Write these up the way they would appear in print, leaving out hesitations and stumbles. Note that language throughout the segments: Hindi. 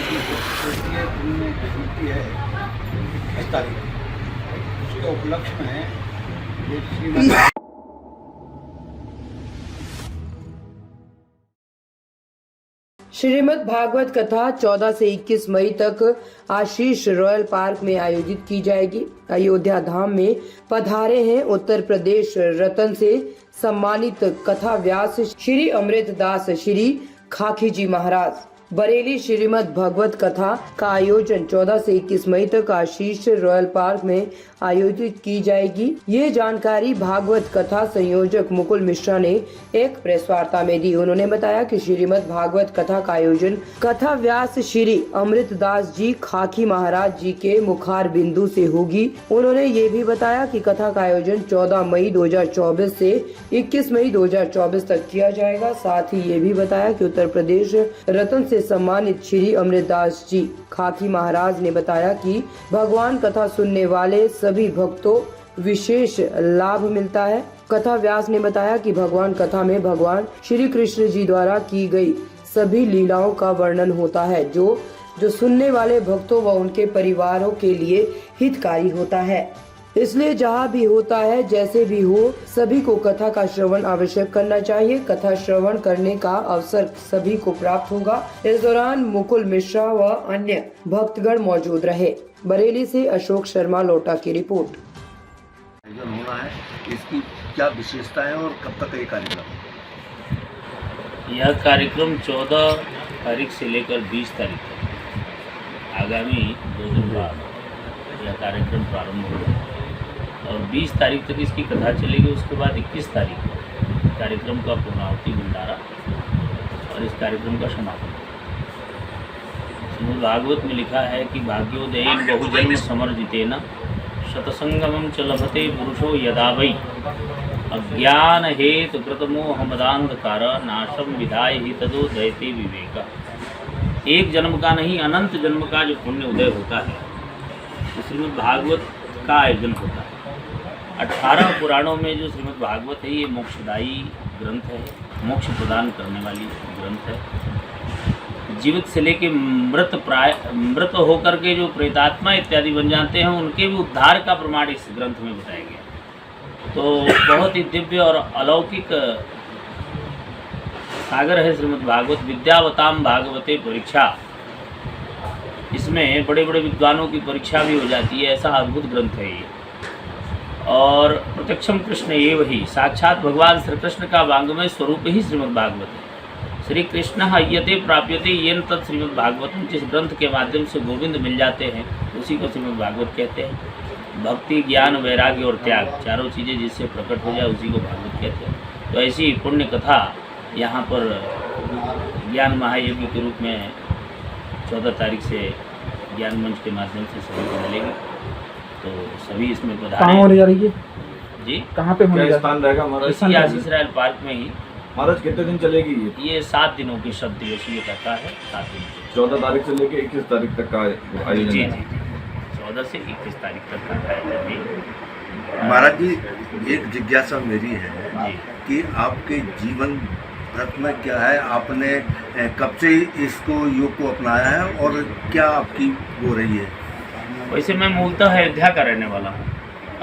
तृतीय पुण्य जयंती है 21 तारीख को। उसके उपलक्ष्य में ये श्रीमद श्रीमद् भागवत कथा 14 से 21 मई तक आशीष रॉयल पार्क में आयोजित की जाएगी। अयोध्या धाम में पधारे हैं उत्तर प्रदेश रतन से सम्मानित कथा व्यास श्री अमृतदास श्री खाकी जी महाराज। बरेली श्रीमद् भागवत कथा का आयोजन 14 से 21 मई तक आशीष रॉयल पार्क में आयोजित की जाएगी। ये जानकारी भागवत कथा संयोजक मुकुल मिश्रा ने एक प्रेस वार्ता में दी। उन्होंने बताया कि श्रीमद् भागवत कथा का आयोजन कथा व्यास श्री अमृतदास जी खाकी महाराज जी के मुखार बिंदु से होगी। उन्होंने ये भी बताया कि कथा का आयोजन 14 मई 2024 से 21 मई 2024 तक किया जाएगा। साथ ही ये भी बताया कि उत्तर प्रदेश रतन से सम्मानित श्री अमृतदास जी खाकी महाराज ने बताया कि भगवान कथा सुनने वाले सभी भक्तों विशेष लाभ मिलता है। कथा व्यास ने बताया कि भगवान कथा में भगवान श्री कृष्ण जी द्वारा की गई सभी लीलाओं का वर्णन होता है जो सुनने वाले भक्तों व उनके परिवारों के लिए हितकारी होता है। इसलिए जहाँ भी होता है जैसे भी हो सभी को कथा का श्रवण आवश्यक करना चाहिए। कथा श्रवण करने का अवसर सभी को प्राप्त होगा। इस दौरान मुकुल मिश्रा व अन्य भक्तगण मौजूद रहे। बरेली से अशोक शर्मा लोटा की रिपोर्ट। होना है, इसकी क्या विशेषता है और कब तक ये कार्यक्रम? यह कार्यक्रम 14 तारीख से लेकर 20 तारीख तक आगामी 2 दिन बाद यह कार्यक्रम प्रारंभ होगा और 20 तारीख तक इसकी कथा चलेगी। उसके बाद 21 तारीख को कार्यक्रम का पूर्णाहुति भंडारा और इस कार्यक्रम का समापन। श्रीमद् भागवत में लिखा है कि भाग्योदयेन बहुजन्म समर्जितेन शतसंगमं च लभते पुरुषो यदा वै अज्ञान हेतु कृतमोह मदांधकार नाशम विधाय ही तदो दयते विवेक। एक जन्म का नहीं अनंत जन्म का जो पुण्य उदय होता है तो श्रीमद् भागवत का आयोजन होता है। 18 पुराणों में जो श्रीमद् भागवत है ये मोक्षदायी ग्रंथ है, मोक्ष प्रदान करने वाली ग्रंथ है। जीवित से लेके मृत होकर के जो प्रेतात्मा इत्यादि बन जाते हैं उनके भी उद्धार का प्रमाण इस ग्रंथ में बताया गया। तो बहुत ही दिव्य और अलौकिक सागर है श्रीमद् भागवत। विद्यावताम भागवते परीक्षा, इसमें बड़े बड़े विद्वानों की परीक्षा भी हो जाती है, ऐसा अद्भुत ग्रंथ है ये। और प्रत्यक्षम कृष्ण ये वही साक्षात भगवान श्री कृष्ण का वांग्मय स्वरूप ही श्रीमद् भागवत है। श्री कृष्ण हयते प्राप्यते येन तत् श्रीमद् भागवतम, जिस ग्रंथ के माध्यम से गोविंद मिल जाते हैं उसी को श्रीमद् भागवत कहते हैं। भक्ति, ज्ञान, वैराग्य और त्याग, चारों चीज़ें जिससे प्रकट हो जाए उसी को भागवत कहते हैं। तो ऐसी पुण्य कथा यहाँ पर ज्ञान महायज्ञ के रूप में 14 तारीख से ज्ञान मंच के माध्यम से सभी को मिलेगी। तो सभी इसमें पधारें। कहाँ होने जा रही है जी? कहाँ पे होने जा स्थान रहेगा महाराज? इसी आशीष रॉयल पार्क में ही। महाराज कितने दिन चलेगी ये 7 दिनों की शब्द दिवसीय कथा है। 7 दिन 14 तारीख से लेकर 21 तारीख तक का आयोजन जी है। जी 14 से 21 तारीख तक का आयोजन है। महाराज जी, एक जिज्ञासा मेरी है जी। कि आपके जीवन व्रत में क्या है, आपने कब से इसको योग को अपनाया है और क्या आपकी वो रही है? वैसे मैं मूलतः अयोध्या का रहने वाला हूँ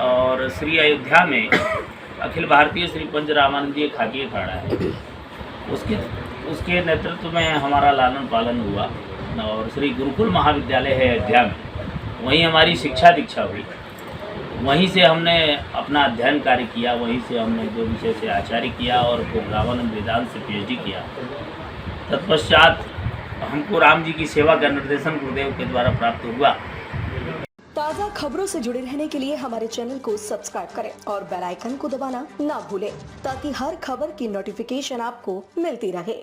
और श्री अयोध्या में अखिल भारतीय श्री पंच रामानंद जी खाकी अखाड़ा है, उसके नेतृत्व में हमारा लालन पालन हुआ और श्री गुरुकुल महाविद्यालय है अयोध्या में, वहीं हमारी शिक्षा दीक्षा हुई। वहीं से हमने अपना अध्ययन कार्य किया, वहीं से हमने 2 विषय से आचार्य किया और फिर रामानंद वेदांत से PhD किया। तत्पश्चात हमको राम जी की सेवा का निर्देशन गुरुदेव के द्वारा प्राप्त हुआ। ताज़ा खबरों से जुड़े रहने के लिए हमारे चैनल को सब्सक्राइब करें और बेल आइकन को दबाना ना भूलें ताकि हर खबर की नोटिफिकेशन आपको मिलती रहे।